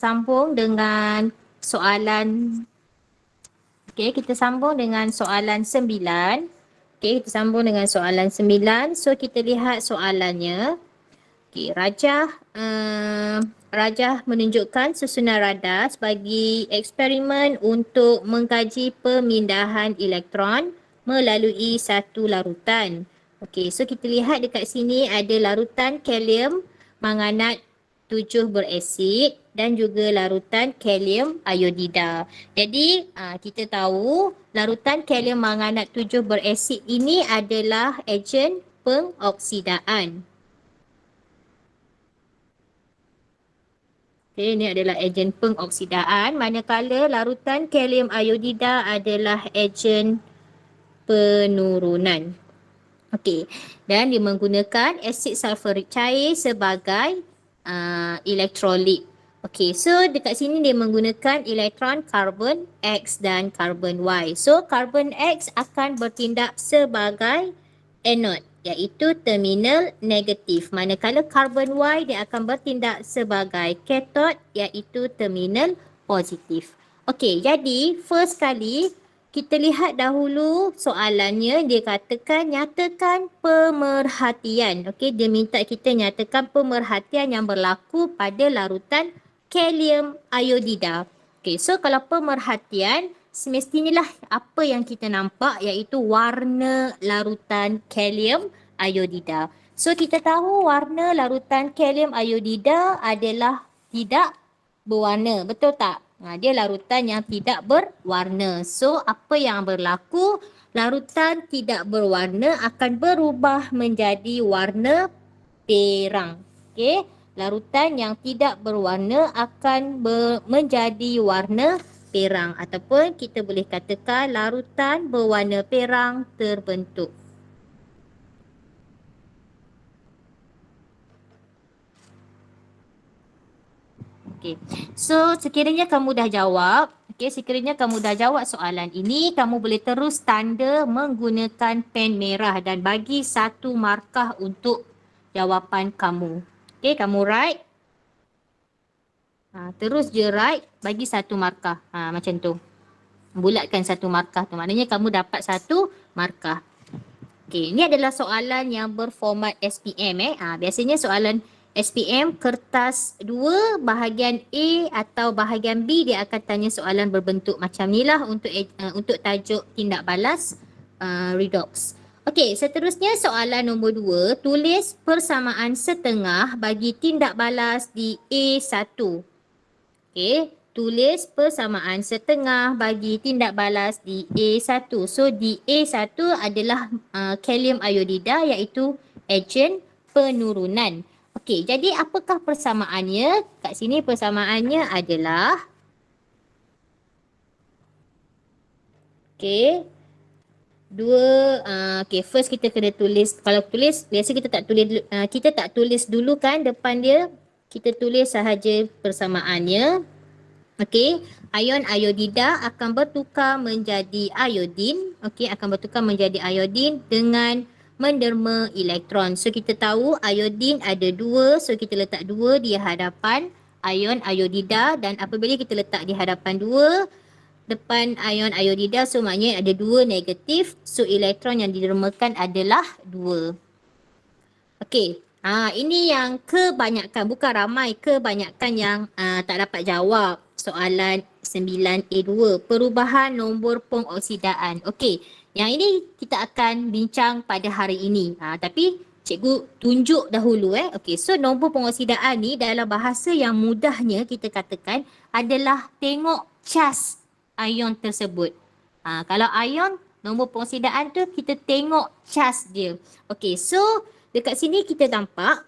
sambung dengan soalan. Okey, kita sambung dengan soalan 9. Okey, kita sambung dengan soalan 9. So, kita lihat soalannya. Okey, Rajah menunjukkan susunan radar sebagai eksperimen untuk mengkaji pemindahan elektron melalui satu larutan. Okey, so kita lihat dekat sini ada larutan kalium manganat 7 berasid dan juga larutan kalium iodida. Jadi, kita tahu larutan kalium manganat 7 berasid ini adalah ejen pengoksidaan. Okay, ini adalah ejen pengoksidaan, manakala larutan kalium iodida adalah ejen penurunan. Okey, dan dia menggunakan asid sulfurik cair sebagai elektrolit. Okey, so dekat sini dia menggunakan elektron karbon X dan karbon Y. So, karbon X akan bertindak sebagai anode, iaitu terminal negatif. Manakala karbon Y dia akan bertindak sebagai kathod, iaitu terminal positif. Okey, jadi first kali kita lihat dahulu soalannya, dia katakan nyatakan pemerhatian. Okey, dia minta kita nyatakan pemerhatian yang berlaku pada larutan kalium iodida. Okey, so kalau pemerhatian, semestinya lah apa yang kita nampak iaitu warna larutan kalium iodida. So kita tahu warna larutan kalium iodida adalah tidak berwarna, betul tak? Dia larutan yang tidak berwarna. So apa yang berlaku? Larutan tidak berwarna akan berubah menjadi warna perang. Okey, larutan yang tidak berwarna akan menjadi warna perang, ataupun kita boleh katakan larutan berwarna perang terbentuk. Okey. So, sekiranya kamu dah jawab, sekiranya kamu dah jawab soalan ini, kamu boleh terus tanda menggunakan pen merah dan bagi satu markah untuk jawapan kamu. Okey, kamu write. Terus je write, bagi satu markah. Macam tu. Bulatkan satu markah tu. Maknanya kamu dapat satu markah. Okey, ini adalah soalan yang berformat SPM. Biasanya soalan SPM kertas 2 bahagian A atau bahagian B dia akan tanya soalan berbentuk macam ni lah untuk tajuk tindak balas redox. Okey, seterusnya soalan nombor 2, tulis persamaan setengah bagi tindak balas di A1. Okey, tulis persamaan setengah bagi tindak balas di A1. So di A1 adalah kalium iodida iaitu ejen penurunan. Okey, jadi apakah persamaannya? Kat sini persamaannya adalah okey, first kita kena tulis. Kalau tulis, biasa kita tak tulis dulu kan depan dia. Kita tulis sahaja persamaannya. Okey, ion iodida akan bertukar menjadi iodin. Okey, akan bertukar menjadi iodin dengan menderma elektron. So kita tahu iodin ada 2, so kita letak 2 di hadapan ion iodida, dan apabila kita letak di hadapan 2 depan ion iodida, so maknanya ada 2 negatif, so elektron yang didermakan adalah 2. Okey, ini yang kebanyakan, bukan ramai, kebanyakan yang tak dapat jawab soalan 9A2, perubahan nombor pengoksidaan. Okey, yang ini kita akan bincang pada hari ini. Tapi cikgu tunjuk dahulu. Okey, so nombor pengoksidaan ni dalam bahasa yang mudahnya kita katakan adalah tengok cas ion tersebut. Kalau ion, nombor pengoksidaan tu kita tengok cas dia. Okey, so dekat sini kita nampak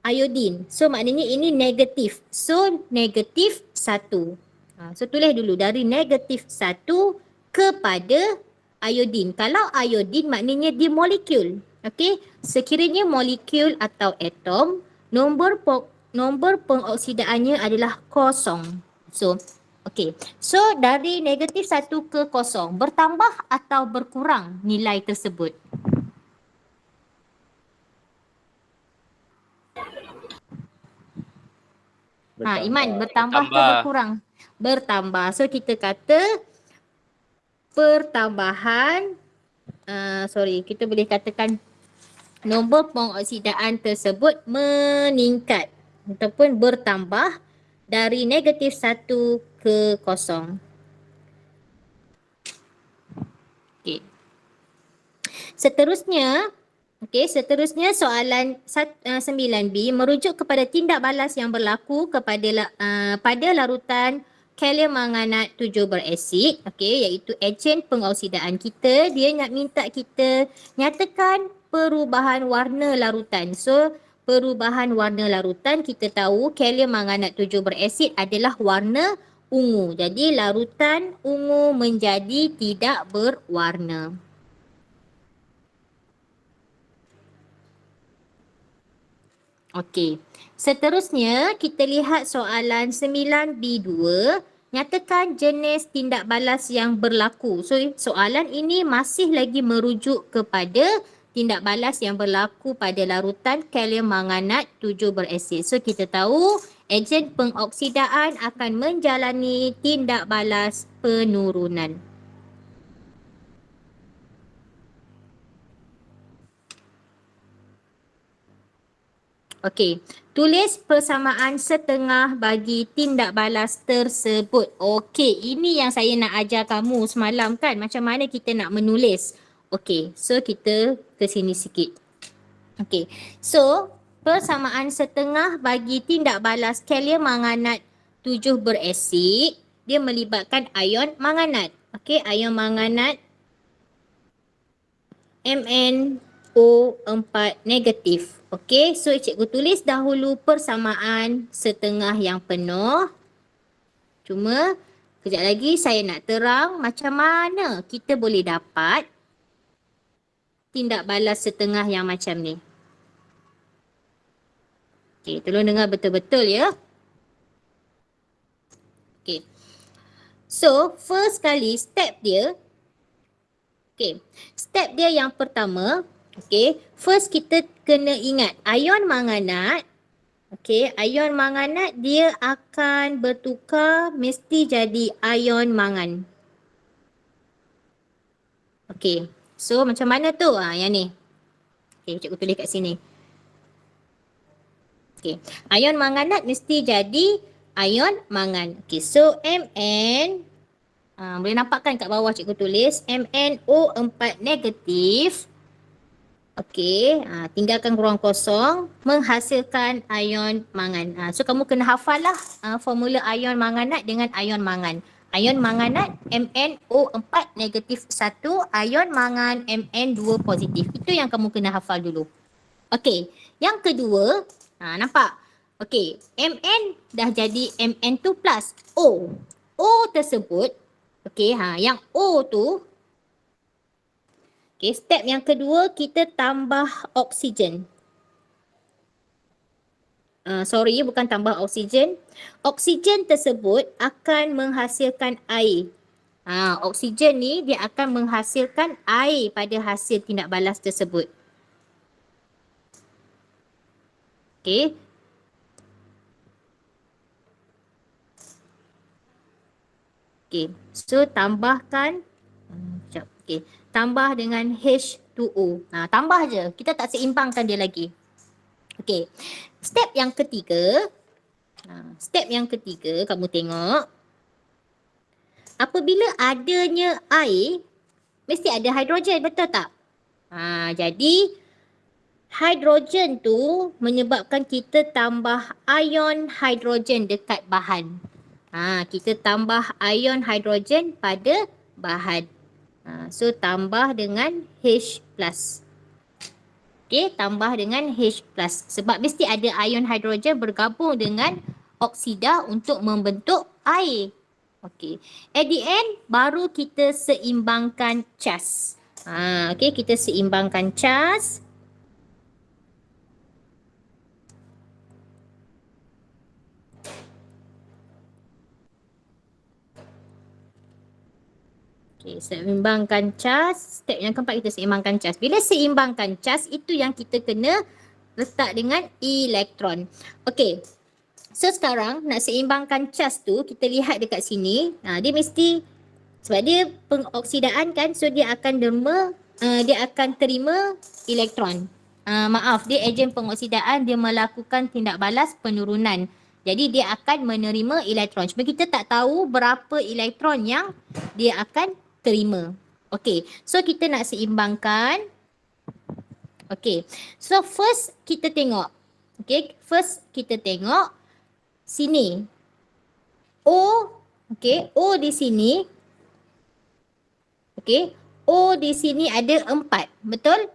iodin. So maknanya ini negatif. So negatif 1. So tulis dulu dari negatif 1 kepada iodin. Kalau iodin maknanya dia molekul. Okey, sekiranya molekul atau atom, nombor pengoksidaannya adalah kosong. So okey, so dari negatif 1 ke kosong, bertambah atau berkurang nilai tersebut? Iman, bertambah ke Bertambah. berkurang? Bertambah. So kita kata pertambahan, kita boleh katakan nombor pengoksidaan tersebut meningkat ataupun bertambah dari -1 ke 0. Okey. Seterusnya soalan 9B merujuk kepada tindak balas yang berlaku pada larutan kalium manganat 7 berasid, iaitu ejen pengoksidaan kita. Dia nak minta kita nyatakan perubahan warna larutan. So, perubahan warna larutan kita tahu kalium manganat 7 berasid adalah warna ungu. Jadi, larutan ungu menjadi tidak berwarna. Okey. Seterusnya, kita lihat soalan 9B2. Nyatakan jenis tindak balas yang berlaku. So, soalan ini masih lagi merujuk kepada tindak balas yang berlaku pada larutan kalium manganat 7 berasid. So, kita tahu ejen pengoksidaan akan menjalani tindak balas penurunan. Okey, tulis persamaan setengah bagi tindak balas tersebut. Okey, ini yang saya nak ajar kamu semalam kan, macam mana kita nak menulis. Okey, so kita ke sini sikit. Okey, so persamaan setengah bagi tindak balas kalium manganat 7 berasid, dia melibatkan ion manganat. Okey, ion manganat MnO4 negatif. Okey, so cikgu tulis dahulu persamaan setengah yang penuh. Cuma kejap lagi saya nak terang macam mana kita boleh dapat tindak balas setengah yang macam ni. Okey, tolong dengar betul-betul ya. Okey. So, first kali step dia, step dia yang pertama, first kita kena ingat ion manganat, ion manganat dia akan bertukar mesti jadi ion mangan. So macam mana tu? Yang ni. Cikgu tulis kat sini. Ion manganat mesti jadi ion mangan. So Mn, boleh nampak kan kat bawah cikgu tulis MnO4 negatif. Tinggalkan ruang kosong, menghasilkan ion mangan. So kamu kena hafal lah formula ion manganat dengan ion mangan. Ion manganat MnO4 negatif 1, ion mangan Mn2 positif. Itu yang kamu kena hafal dulu. Yang kedua, nampak? Mn dah jadi Mn2 plus O. O tersebut, yang O tu, step yang kedua kita tambah oksigen. Bukan tambah oksigen. Oksigen tersebut akan menghasilkan air. Oksigen ni dia akan menghasilkan air pada hasil tindak balas tersebut. So tambahkan, tambah dengan H2O. Tambah je. Kita tak seimbangkan dia lagi. Step yang ketiga. Kamu tengok. Apabila adanya air, mesti ada hidrogen, betul tak? Jadi, hidrogen tu menyebabkan kita tambah ion hidrogen dekat bahan. Kita tambah ion hidrogen pada bahan. So tambah dengan H+. Tambah dengan H+. Sebab mesti ada ion hidrogen bergabung dengan oksida untuk membentuk air. At the end, baru kita seimbangkan cas. Kita seimbangkan cas. Seimbangkan cas. Step yang keempat kita seimbangkan cas. Bila seimbangkan cas, itu yang kita kena letak dengan elektron. So sekarang nak seimbangkan cas tu, kita lihat dekat sini. Dia mesti, sebab dia pengoksidaan kan, so dia akan dia akan terima elektron. Maaf, dia ejen pengoksidaan, dia melakukan tindak balas penurunan. Jadi dia akan menerima elektron. Cuma kita tak tahu berapa elektron yang dia akan terima. Okey, so kita nak seimbangkan. Okey, so first kita tengok. Okey, first kita tengok sini. O, okey, O di sini. Okey, O di sini ada 4, betul?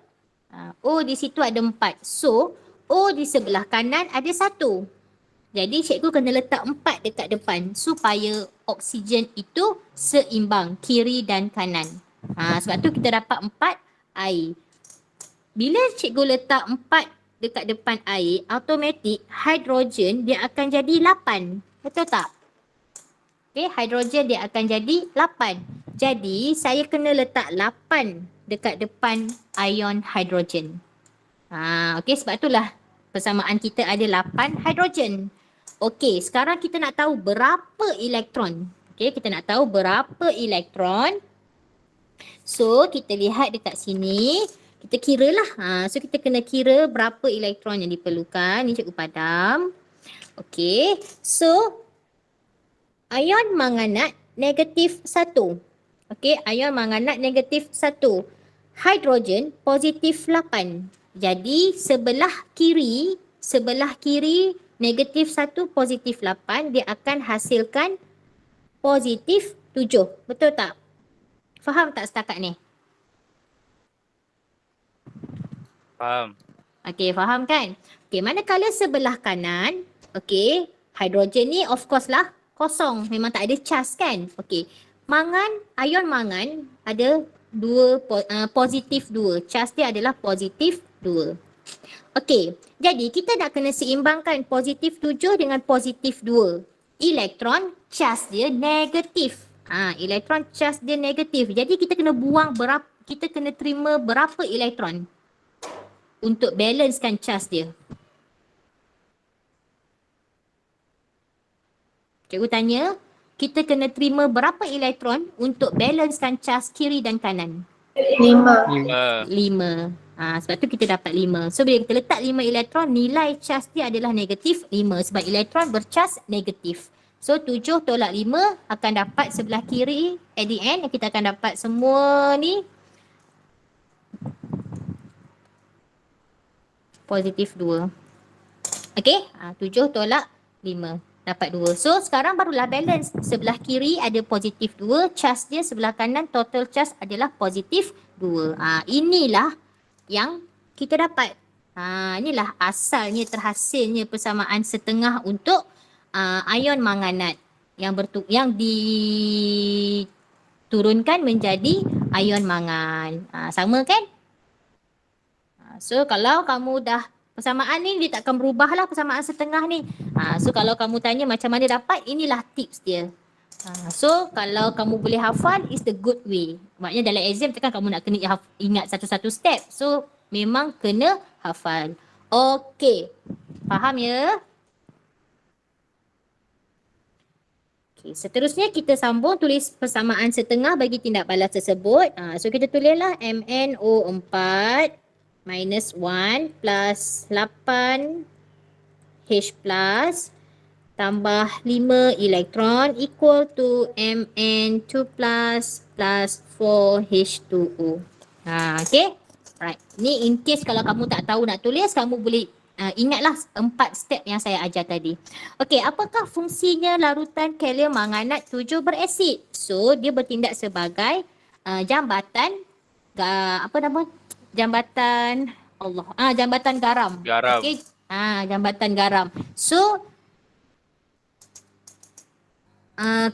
O di situ ada 4. So, O di sebelah kanan ada 1. Jadi, cikgu kena letak 4 dekat depan supaya oksigen itu seimbang kiri dan kanan. Sebab tu kita dapat 4 air. Bila cikgu letak 4 dekat depan air, automatik hidrogen dia akan jadi 8. Betul tak? Okay, hidrogen dia akan jadi 8. Jadi, saya kena letak 8 dekat depan ion hidrogen. Okey, sebab itulah persamaan kita ada 8 hidrogen. Okey, sekarang kita nak tahu berapa elektron. Okey, kita nak tahu berapa elektron. So, kita lihat dekat sini. Kita kira lah. So, kita kena kira berapa elektron yang diperlukan. Ni cikgu padam. Okey, so ion manganat negatif 1. Okey, ion manganat negatif 1. Hidrogen positif 8. Jadi sebelah kiri negatif 1 positif 8 dia akan hasilkan positif 7. Betul tak? Faham tak setakat ni? Faham. Okey, faham kan? Okey, manakala sebelah kanan, okey, hidrogen ni of course lah kosong, memang tak ada charge kan? Okey. Ion mangan ada positif 2. Charge dia adalah positif 2. Okey. Jadi kita nak kena seimbangkan positif 7 dengan positif 2. Elektron charge dia negatif. Elektron charge dia negatif. Jadi kita kena kita kena terima berapa elektron untuk balancekan charge dia. Cikgu tanya, kita kena terima berapa elektron untuk balancekan charge kiri dan kanan? 5. 5. Sebab tu kita dapat 5. So bila kita letak 5 elektron, nilai charge dia adalah negatif 5 sebab elektron bercharge negatif. So 7 tolak 5 akan dapat sebelah kiri, at the end kita akan dapat semua ni positif 2. Okey, 7 tolak 5. Dapat 2. So sekarang barulah balance. Sebelah kiri ada positif 2. Charge dia sebelah kanan total charge adalah positif 2. Inilah yang kita dapat. Inilah asalnya terhasilnya persamaan setengah untuk ion manganat yang diturunkan menjadi ion mangan. Sama kan? So kalau kamu dah persamaan ni dia takkan berubah lah persamaan setengah ni. So kalau kamu tanya macam mana dapat, inilah tips dia. So kalau kamu boleh hafal, is the good way. Maknanya dalam exam takkan kamu nak kena ingat satu-satu step. So memang kena hafal. Okey. Faham ya? Okay, seterusnya kita sambung tulis persamaan setengah bagi tindak balas tersebut. So kita tulislah MnO4 minus 1 plus 8 H plus tambah 5 elektron equal to Mn2 plus 4 H2O. Okay. Right. Ni in case kalau kamu tak tahu nak tulis, kamu boleh ingatlah 4 step yang saya ajar tadi. Okay, apakah fungsinya larutan kalium manganat 7 berasid? So, dia bertindak sebagai jambatan jambatan jambatan garam. Okey. Jambatan garam. So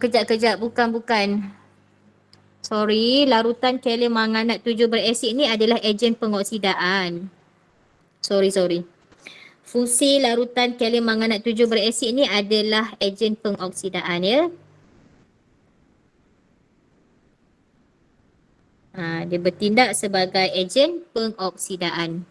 kejap bukan. Sorry, larutan kalium manganat 7 berasid ni adalah ejen pengoksidaan. Sorry. Fungsi larutan kalium manganat 7 berasid ni adalah ejen pengoksidaan ya. Dia bertindak sebagai ejen pengoksidaan.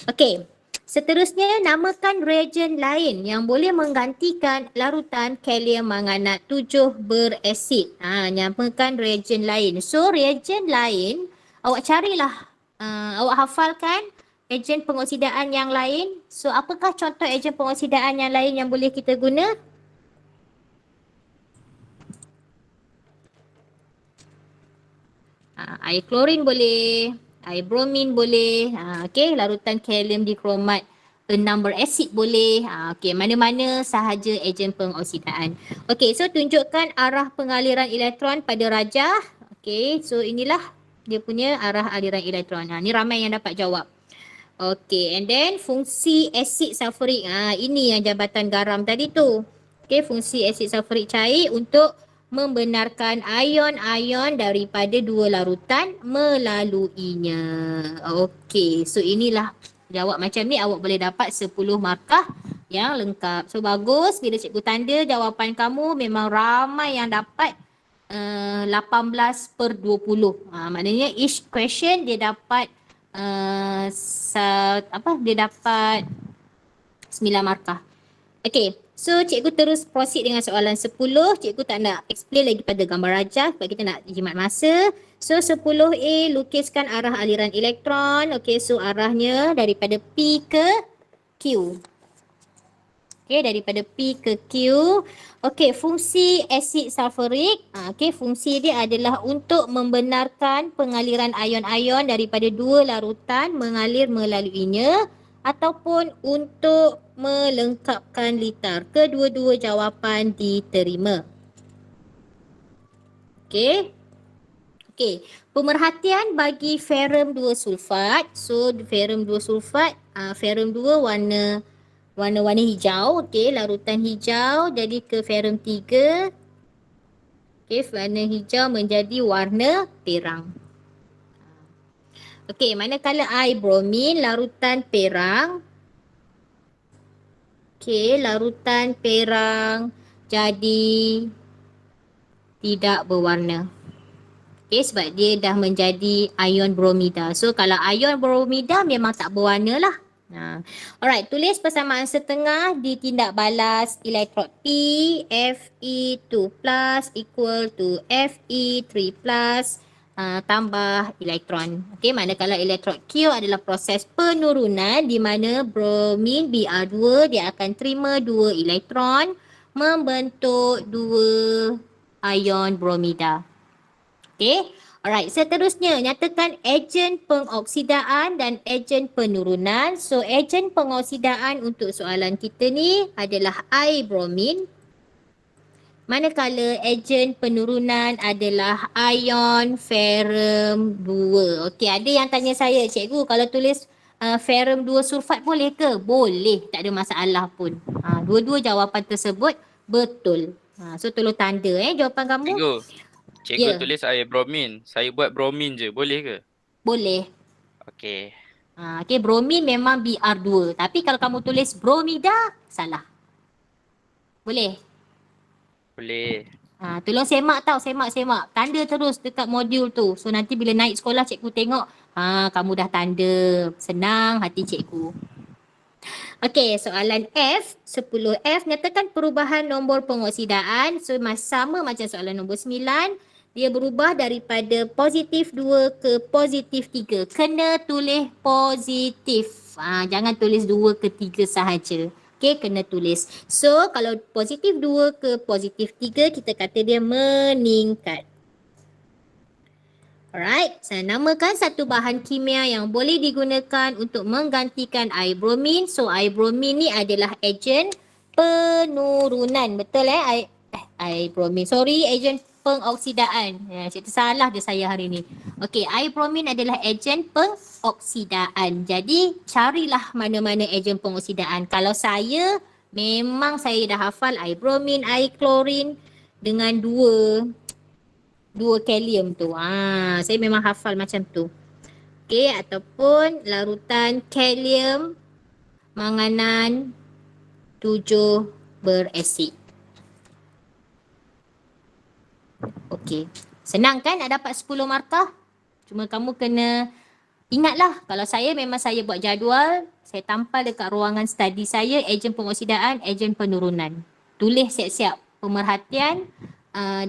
Okey. Seterusnya, namakan reagen lain yang boleh menggantikan larutan kalium manganat 7 berasid. Namakan reagen lain. So, reagen lain, awak carilah, awak hafalkan ejen pengoksidaan yang lain. So, apakah contoh ejen pengoksidaan yang lain yang boleh kita guna? Air klorin boleh, air bromin boleh, okey, larutan kalium dikromat 6 berasid boleh. Okey, mana-mana sahaja ejen pengoksidaan. Okey, so tunjukkan arah pengaliran elektron pada rajah. Okey, so inilah dia punya arah aliran elektron. Ni ramai yang dapat jawab. Okey, and then fungsi asid sulfurik. Ini yang jabatan garam tadi tu. Okey, fungsi asid sulfurik cair untuk membenarkan ion-ion daripada dua larutan melaluinya. Okey, so inilah jawab macam ni awak boleh dapat 10 markah yang lengkap. So bagus bila cikgu tanda jawapan kamu memang ramai yang dapat 18/20. Maknanya each question dia dapat dia dapat 9 markah. Okey, so cikgu terus proceed dengan soalan 10. Cikgu tak nak explain lagi pada gambar rajah sebab kita nak jimat masa. So 10A, lukiskan arah aliran elektron. Okey, so arahnya daripada P ke Q. Okey, daripada P ke Q. Okey, fungsi asid sulfurik. Okey, fungsi dia adalah untuk membenarkan pengaliran ion-ion daripada dua larutan mengalir melaluinya ataupun untuk melengkapkan litar. Kedua-dua jawapan diterima. Okey. Okey, pemerhatian bagi ferrum 2 sulfat. So, ferrum 2 sulfat, ferrum 2 warna-warna hijau. Okey, larutan hijau jadi ke ferrum 3. Okey, warna hijau menjadi warna perang. Okey, manakala air bromin, larutan perang. Okey, larutan perang jadi tidak berwarna. Okey, sebab dia dah menjadi ion bromida. So, kalau ion bromida memang tak berwarna lah. Alright, tulis persamaan setengah ditindak balas elektrod P, Fe2 plus equal to Fe3 plus tambah elektron. Okey, manakala elektrod Q adalah proses penurunan di mana bromin Br2 dia akan terima 2 elektron membentuk 2 ion bromida. Okey. Alright, seterusnya nyatakan ejen pengoksidaan dan ejen penurunan. So, ejen pengoksidaan untuk soalan kita ni adalah air bromin. Manakala ejen penurunan adalah ion ferrum 2. Okey, ada yang tanya saya, cikgu kalau tulis ferrum 2 sulfat boleh ke? Boleh, tak ada masalah pun. Dua-dua jawapan tersebut betul. So, tolong tanda jawapan kamu. Cikgu tulis air bromin. Saya buat bromin je. Boleh ke? Boleh. Okey. Okey, bromin memang Br2. Tapi kalau kamu tulis bromida, salah. Boleh? Boleh. Tolong semak tau, semak. Tanda terus dekat modul tu. So nanti bila naik sekolah cikgu tengok, kamu dah tanda. Senang hati cikgu. Okey, soalan F, 10F, nyatakan perubahan nombor pengoksidaan. So sama macam soalan nombor 9. Dia berubah daripada positif 2 ke positif 3. Kena tulis positif. Jangan tulis 2 ke 3 sahaja. Okey, kena tulis. So, kalau positif 2 ke positif 3, kita kata dia meningkat. Alright, saya namakan satu bahan kimia yang boleh digunakan untuk menggantikan air bromin. So, air bromin ni adalah ejen penurunan. Betul air bromin. Sorry, ejen pengoksidaan. Cikgu salah dia saya hari ni. Okey, air bromin adalah ejen pengoksidaan. Jadi, carilah mana-mana ejen pengoksidaan. Kalau saya, memang saya dah hafal air bromin, air klorin dengan dua kalium tu. Saya memang hafal macam tu. Okey, ataupun larutan kalium manganan 7 berasid. Okey. Senang kan nak dapat 10 markah? Cuma kamu kena Ingatlah, kalau saya memang saya buat jadual, saya tampal dekat ruangan study saya, ejen pengoksidaan, ejen penurunan. Tulis siap-siap pemerhatian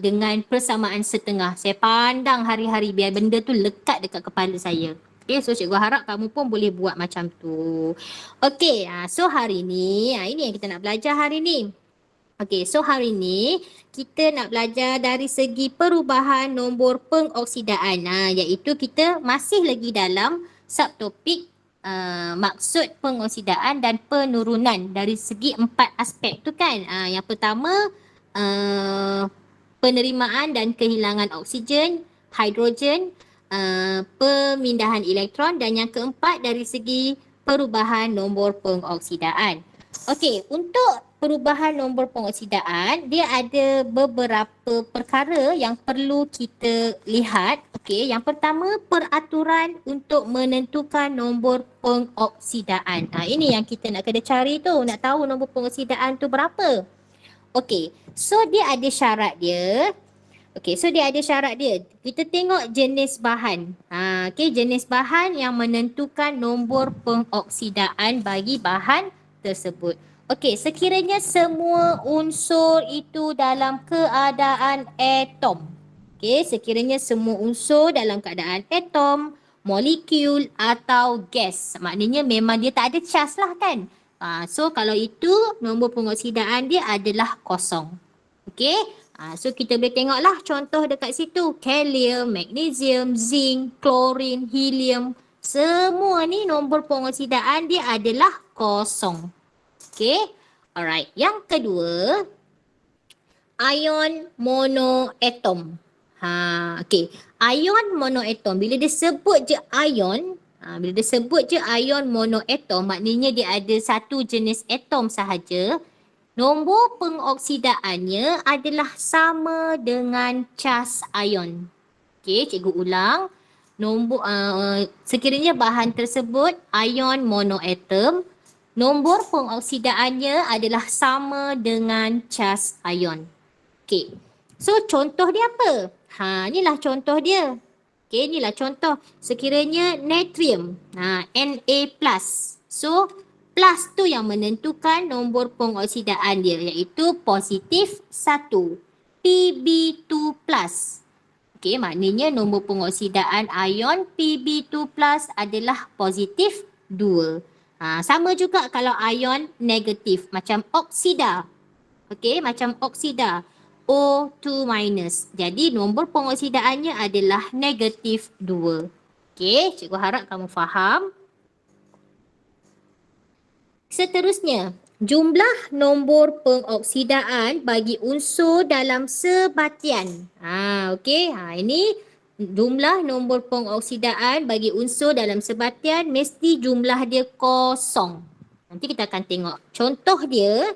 dengan persamaan setengah. Saya pandang hari-hari biar benda tu lekat dekat kepala saya. Okay, so cikgu harap kamu pun boleh buat macam tu. Okay, so hari ni, ini yang kita nak belajar hari ni. Okay, so hari ni kita nak belajar dari segi perubahan nombor pengoksidaan. Iaitu kita masih lagi dalam subtopik maksud pengoksidaan dan penurunan dari segi 4 aspek tu kan. Yang pertama penerimaan dan kehilangan oksigen, hidrogen, pemindahan elektron, dan yang keempat dari segi perubahan nombor pengoksidaan. Okey, untuk perubahan nombor pengoksidaan, dia ada beberapa perkara yang perlu kita lihat. Okey, yang pertama peraturan untuk menentukan nombor pengoksidaan. Ini yang kita nak kena cari tu, nak tahu nombor pengoksidaan tu berapa. Okey, so dia ada syarat dia. Kita tengok jenis bahan. Okey, jenis bahan yang menentukan nombor pengoksidaan bagi bahan tersebut. Okey, sekiranya semua unsur itu dalam keadaan atom. Okey, sekiranya semua unsur dalam keadaan atom, molekul atau gas. Maknanya memang dia tak ada charge lah kan. So kalau itu nombor pengoksidaan dia adalah kosong. Okey. So kita boleh tengoklah contoh dekat situ. Kalium, magnesium, zinc, klorin, helium. Semua ni nombor pengoksidaan dia adalah kosong. Okey. Alright. Yang kedua, ion monoatom. Okey. Ion monoatom. Bila dia sebut je ion, ion monoatom, maknanya dia ada satu jenis atom sahaja. Nombor pengoksidaannya adalah sama dengan cas ion. Okey, cikgu ulang. Nombor sekiranya bahan tersebut ion monoatom, nombor pengoksidaannya adalah sama dengan cas ion. Okey. So contoh dia apa? Inilah contoh dia. Okey, inilah contoh. Sekiranya natrium, Na+. So plus tu yang menentukan nombor pengoksidaan dia, iaitu positif 1. Pb2+. Okey, maknanya nombor pengoksidaan ion Pb2+ adalah positif 2. Sama juga kalau ion negatif, macam oksida. Okey, macam oksida. O2-. Jadi nombor pengoksidaannya adalah negatif 2. Okey, cikgu harap kamu faham. Seterusnya, jumlah nombor pengoksidaan bagi unsur dalam sebatian. Okey, ini jumlah nombor pengoksidaan bagi unsur dalam sebatian mesti jumlah dia kosong. Nanti kita akan tengok contoh dia.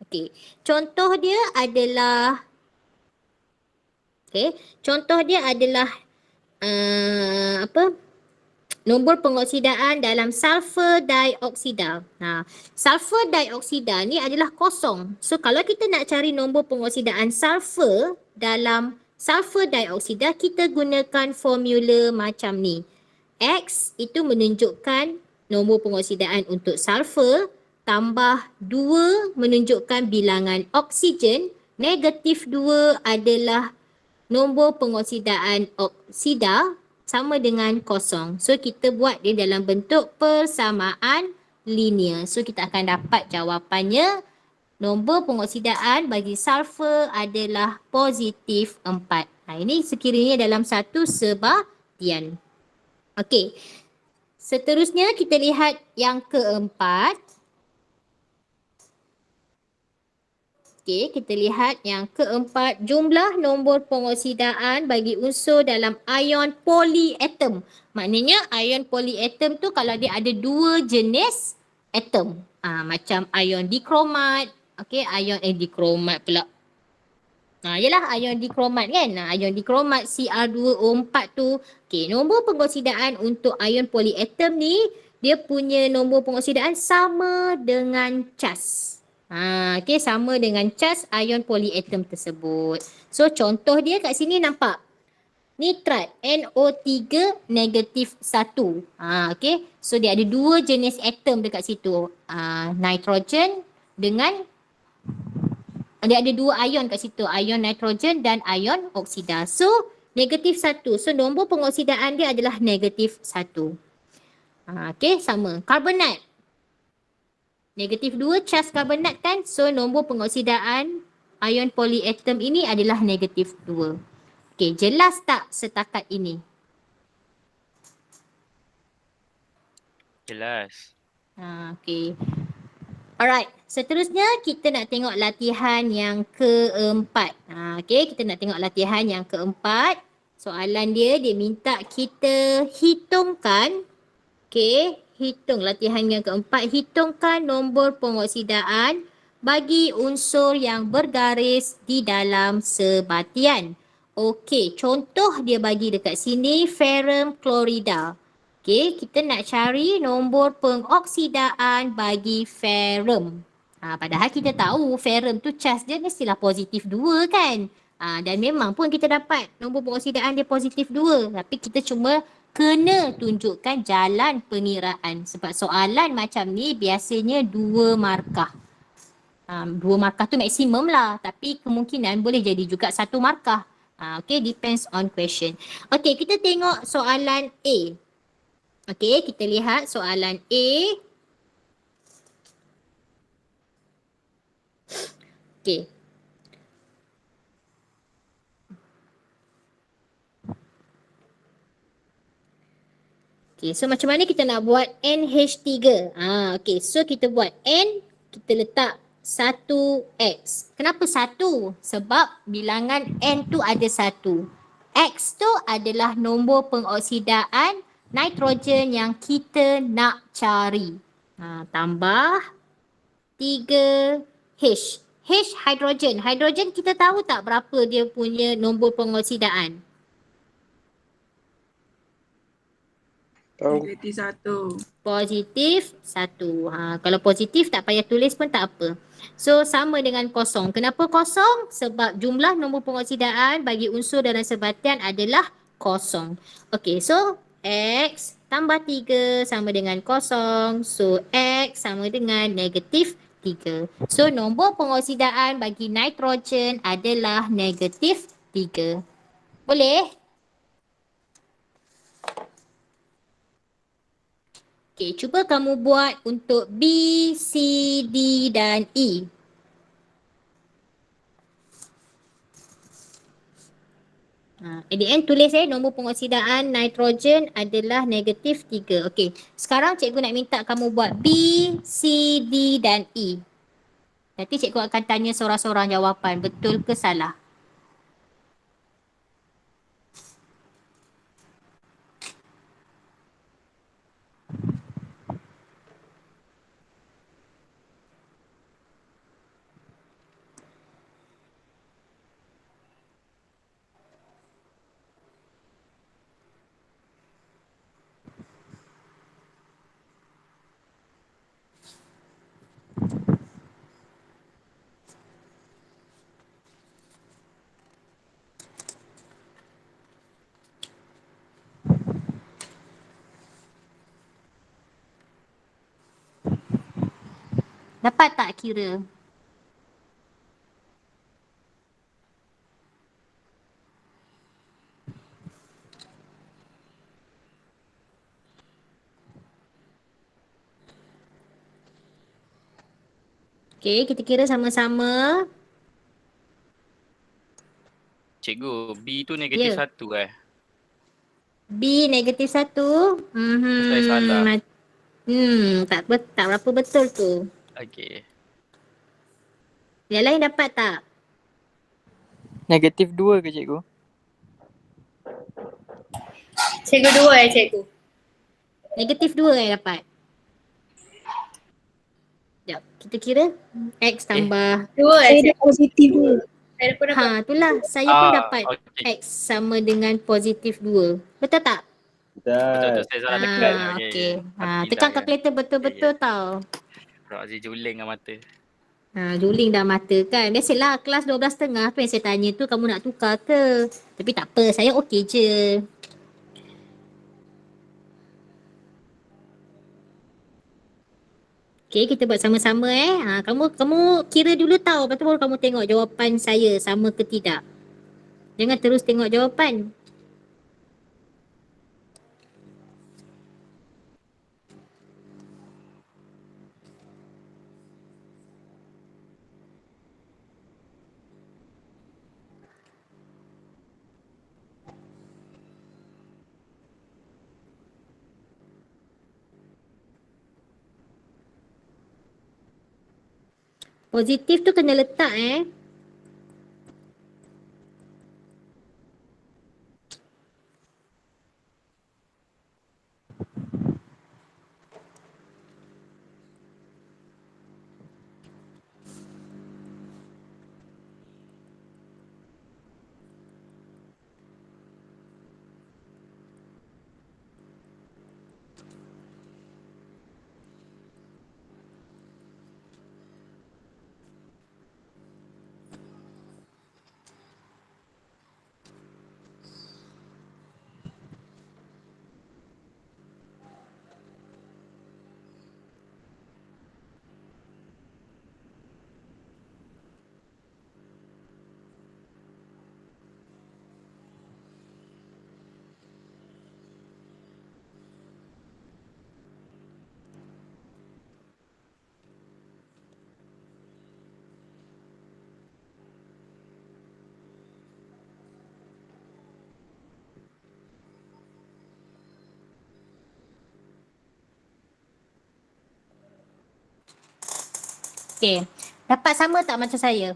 Okey, contoh dia adalah nombor pengoksidaan dalam sulfur dioksida. Sulfur dioksida ni adalah kosong. So kalau kita nak cari nombor pengoksidaan sulfur dalam sulfur dioksida, kita gunakan formula macam ni. X itu menunjukkan nombor pengoksidaan untuk sulfur, tambah 2 menunjukkan bilangan oksigen, negatif 2 adalah nombor pengoksidaan oksida, sama dengan kosong. So kita buat dia dalam bentuk persamaan linear. So kita akan dapat jawapannya, nombor pengoksidaan bagi sulfur adalah positif 4. Ini sekiranya dalam satu sebatian. Okey. Seterusnya kita lihat yang keempat. Okey, kita lihat yang keempat, jumlah nombor pengoksidaan bagi unsur dalam ion polyatom. Maknanya ion polyatom tu kalau dia ada dua jenis atom. Macam ion dikromat. Okey, ion dikromat pula. Yalah ion dikromat kan. Ion dikromat Cr2O4 tu. Okey, nombor pengoksidaan untuk ion polyatom ni, dia punya nombor pengoksidaan sama dengan cas. Okey, sama dengan cas ion polyatom tersebut. So contoh dia kat sini nampak. nitrat NO3 negatif 1. Okay. So dia ada dua jenis atom dekat situ. Nitrogen dengan dia ada dua ion kat situ. Ion nitrogen dan ion oksida. So negatif 1. So nombor pengoksidaan dia adalah negatif 1. Okay, sama. Karbonat. Negatif 2 charge karbonat kan. So nombor pengoksidaan ion polyatom ini adalah negatif 2. Okay, jelas tak setakat ini? Jelas. Okay. Alright, seterusnya kita nak tengok latihan yang keempat. Okay, kita nak tengok latihan yang keempat. Soalan dia minta kita hitungkan. Okay, hitung latihan yang keempat. Hitungkan nombor pengoksidaan bagi unsur yang bergaris di dalam sebatian. Okey, contoh dia bagi dekat sini ferrum klorida. Okey, kita nak cari nombor pengoksidaan bagi ferrum. Padahal kita tahu ferrum tu charge dia mestilah positif 2 kan. Dan memang pun kita dapat nombor pengoksidaan dia positif 2. Tapi kita cuma kena tunjukkan jalan pengiraan. Sebab soalan macam ni biasanya 2 markah. 2 markah tu maksimum lah. Tapi kemungkinan boleh jadi juga 1 markah. Okay, depends on question. Okay, kita tengok soalan A. Okay, kita lihat soalan A. Okay. Okay, so macam mana kita nak buat NH3? Okay, so kita buat N, kita letak 1X. Kenapa 1? Sebab bilangan N tu ada 1. X tu adalah nombor pengoksidaan nitrogen yang kita nak cari. Tambah 3H. H hidrogen. Hidrogen kita tahu tak berapa dia punya nombor pengoksidaan? Negatif 1. Positif 1. Kalau positif tak payah tulis pun tak apa. So sama dengan kosong. Kenapa kosong? Sebab jumlah nombor pengoksidaan bagi unsur dalam sebatian adalah kosong. Okay, so X tambah 3 sama dengan kosong. So X sama dengan negatif 3. So nombor pengoksidaan bagi nitrogen adalah negatif 3. Boleh? Okay, cuba kamu buat untuk B, C, D dan E. At the end tulis nombor pengoksidaan nitrogen adalah negatif 3. Okay, sekarang cikgu nak minta kamu buat B, C, D dan E. Nanti cikgu akan tanya sorang-sorang jawapan, betul ke salah. Dapat tak kira? Okay, kita kira sama-sama. Cikgu, B tu negatif 1 B negatif 1. Saya salah. Tak berapa betul tu. Okay. Yang lain dapat tak? Negatif 2 ke cikgu? Cikgu 2 cikgu. Negatif 2 dapat. Sekejap, kita kira. X tambah. 2 cikgu. Positif 2. Saya pun dapat. Itulah. Saya pun dapat Okay. X sama dengan positif 2. Betul tak? Betul, saya salah tekan. Okay. Tekan kalkulator betul-betul tau. Prof Aziz juling dengan mata. Juling dah mata kan. Biasalah kelas 12.5 apa yang saya tanya tu kamu nak tukar ke? Tapi tak apa, saya okey je. Okay, kita buat sama-sama kamu kira dulu tahu, lepas tu baru kamu tengok jawapan saya sama ke tidak. Jangan terus tengok jawapan. Positif tu kena letak Okay. Dapat sama tak macam saya?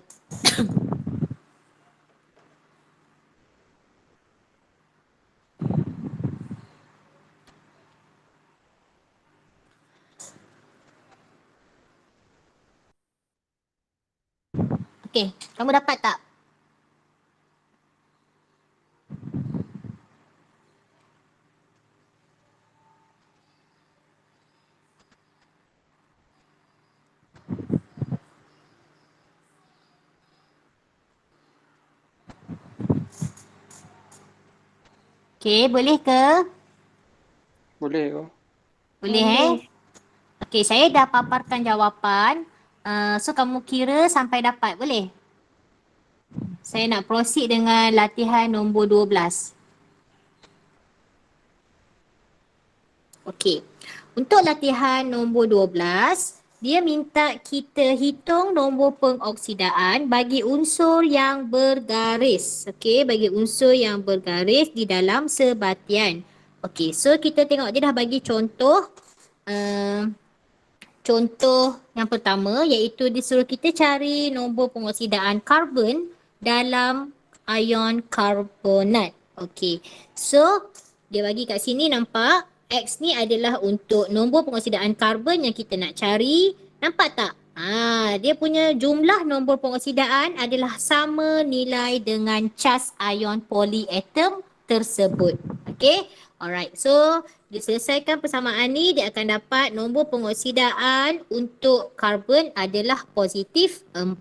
Okay. Kamu dapat tak? Okay, boleh ke? Boleh kau. Boleh. Okay, saya dah paparkan jawapan. So, kamu kira sampai dapat. Boleh? Saya nak proceed dengan latihan nombor 12. Okay. Untuk latihan nombor 12, dia minta kita hitung nombor pengoksidaan bagi unsur yang bergaris. Okay, bagi unsur yang bergaris di dalam sebatian. Okay, so kita tengok dia dah bagi contoh. Contoh yang pertama iaitu disuruh kita cari nombor pengoksidaan karbon dalam ion karbonat. Okey. So, dia bagi kat sini nampak X ni adalah untuk nombor pengoksidaan karbon yang kita nak cari. Nampak tak? Dia punya jumlah nombor pengoksidaan adalah sama nilai dengan cas ion polyatom tersebut. Okey. Alright. So, diselesaikan persamaan ni, dia akan dapat nombor pengoksidaan untuk karbon adalah positif 4.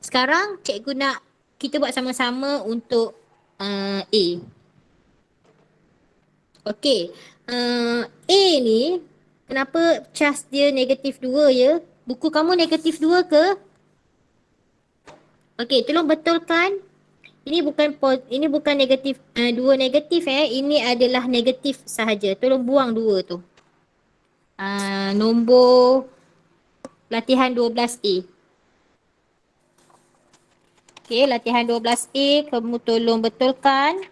Sekarang cikgu nak kita buat sama-sama untuk A. Okey. A ni, kenapa cas dia negatif 2 ya? Buku kamu negatif 2 ke? Okey, tolong betulkan. Ini bukan negatif, 2 negatif ini adalah negatif sahaja. Tolong buang 2 tu. Nombor latihan 12A. Okey, latihan 12A kamu tolong betulkan.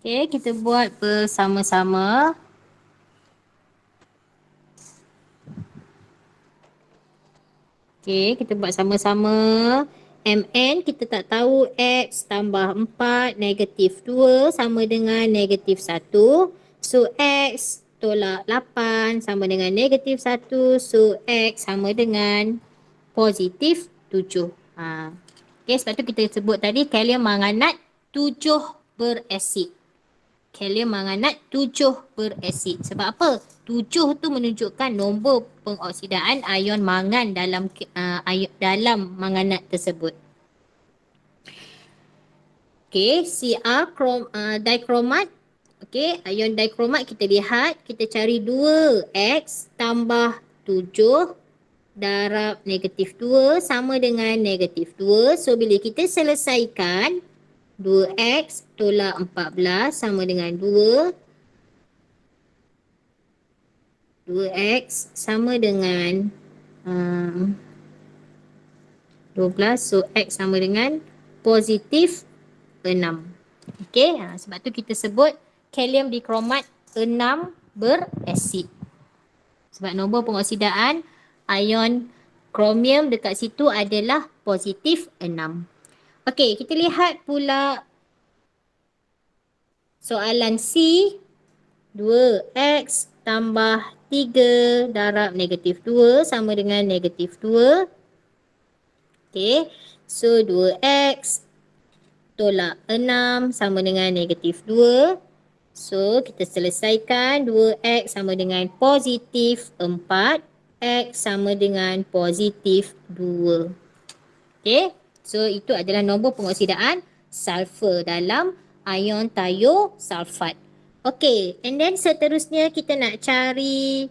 Okey, kita buat bersama-sama. Okey, kita buat sama-sama. MN kita tak tahu X tambah 4 negatif 2 sama dengan negatif 1. So X tolak 8 sama dengan negatif 1. So X sama dengan positif 7. Okay, sebab tu kita sebut tadi kalium manganat 7 berasid. Kalium manganat 7 berasid. Sebab apa? 7 tu menunjukkan nombor pengoksidaan ion mangan dalam manganat tersebut. Okay, Cr dikromat. Okay, ion dikromat kita lihat, kita cari 2X tambah 7 darab negatif 2 sama dengan negatif 2. So, bila kita selesaikan, 2X tolak 14 sama dengan 2. 2X sama dengan 12. So, X sama dengan positif 6. Okay, sebab tu kita sebut kalium dikromat 6 berasid. Sebab nombor pengoksidaan ion kromium dekat situ adalah positif 6. Okey, kita lihat pula soalan C. 2X tambah 3 darab negatif 2 sama dengan negatif 2. Okey, so 2X tolak 6 sama dengan negatif 2. So, kita selesaikan 2X sama dengan positif 4. X sama dengan positif 2. Okay. So, itu adalah nombor pengoksidaan sulfur dalam ion thiosulfat. Okay. And then seterusnya kita nak cari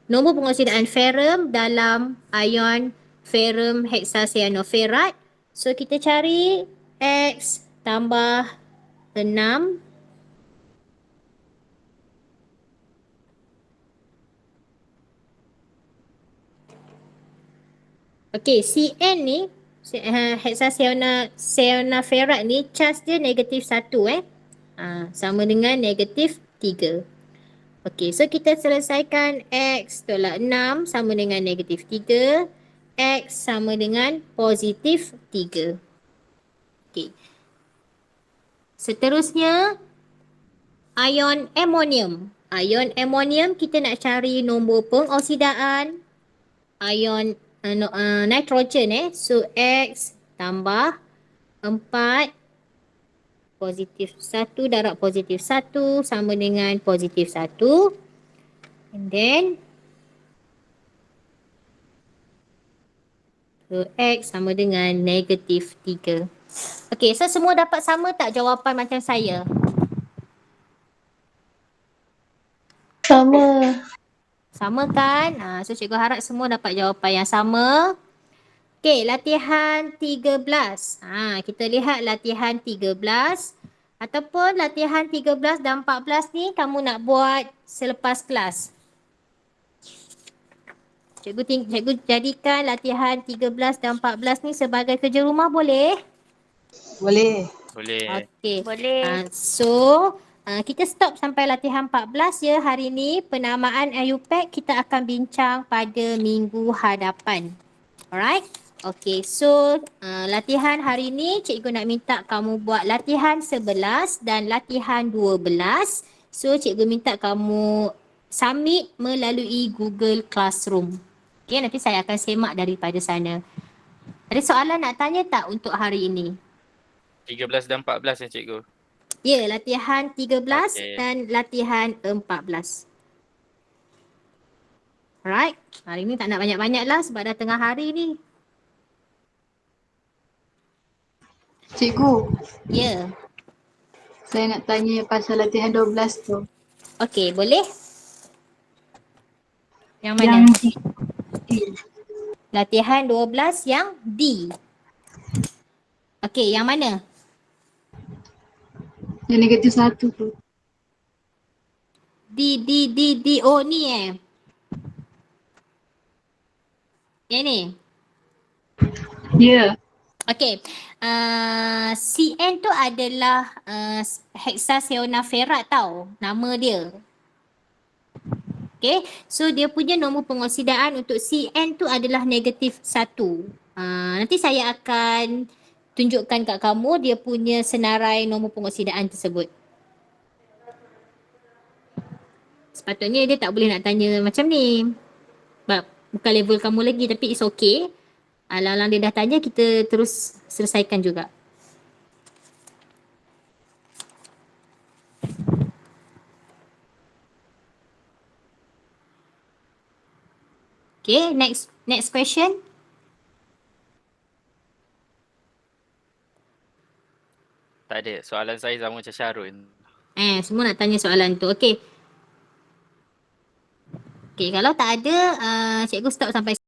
nombor pengoksidaan ferrum dalam ion ferrum hexacyanoferrat. So, kita cari X tambah 6. Okey, Cn ni, hexacyanoferrat ni, charge dia negatif 1 sama dengan negatif 3. Okey, so kita selesaikan X tolak 6 sama dengan negatif 3. X sama dengan positif 3. Okey. Seterusnya, ion amonium. Ion amonium kita nak cari nombor pengoksidaan ion nitrogen So X tambah 4 positif 1 darab positif 1 sama dengan positif 1. And then so X sama dengan negatif 3. Okey, so semua dapat sama tak jawapan macam saya? Sama. Sama kan? So cikgu harap semua dapat jawapan yang sama. Okey, latihan 13. Kita lihat latihan 13 ataupun latihan 13 dan 14 ni kamu nak buat selepas kelas. Cikgu jadikan latihan 13 dan 14 ni sebagai kerja rumah boleh? Boleh. Boleh. Okey. Boleh. Kita stop sampai latihan 14 ya hari ni. Penamaan IUPAC kita akan bincang pada minggu hadapan. Alright? Okey, so latihan hari ni cikgu nak minta kamu buat latihan 11 dan latihan 12. So cikgu minta kamu submit melalui Google Classroom. Okey, nanti saya akan semak daripada sana. Ada soalan nak tanya tak untuk hari ini? 13 dan 14 ya cikgu. Ya, latihan 13 Okey. dan latihan 14. Alright, hari ni tak nak banyak-banyak lah sebab dah tengah hari ni. Cikgu, Ya, saya nak tanya pasal latihan 12 tu. okey, boleh? Yang mana? Yang D. Latihan 12 yang D. Okey, yang mana? Yang negatif 1 tu. D. Oh, ni Yang ni? Ya. Okey, Cn tu adalah hexacyanoferrat tau, nama dia. Okey, so dia punya nombor pengoksidaan untuk Cn tu adalah negatif 1. Nanti saya akan tunjukkan kat kamu dia punya senarai nombor pengoksidaan tersebut. Sepatutnya dia tak boleh nak tanya macam ni. Sebab bukan level kamu lagi, tapi it's okay. Alang-alang dia dah tanya, kita terus selesaikan juga. Okay, next question. Tak ada. Soalan saya sama macam Syarul. Semua nak tanya soalan tu. Okay. Okay, kalau tak ada, cikgu stop sampai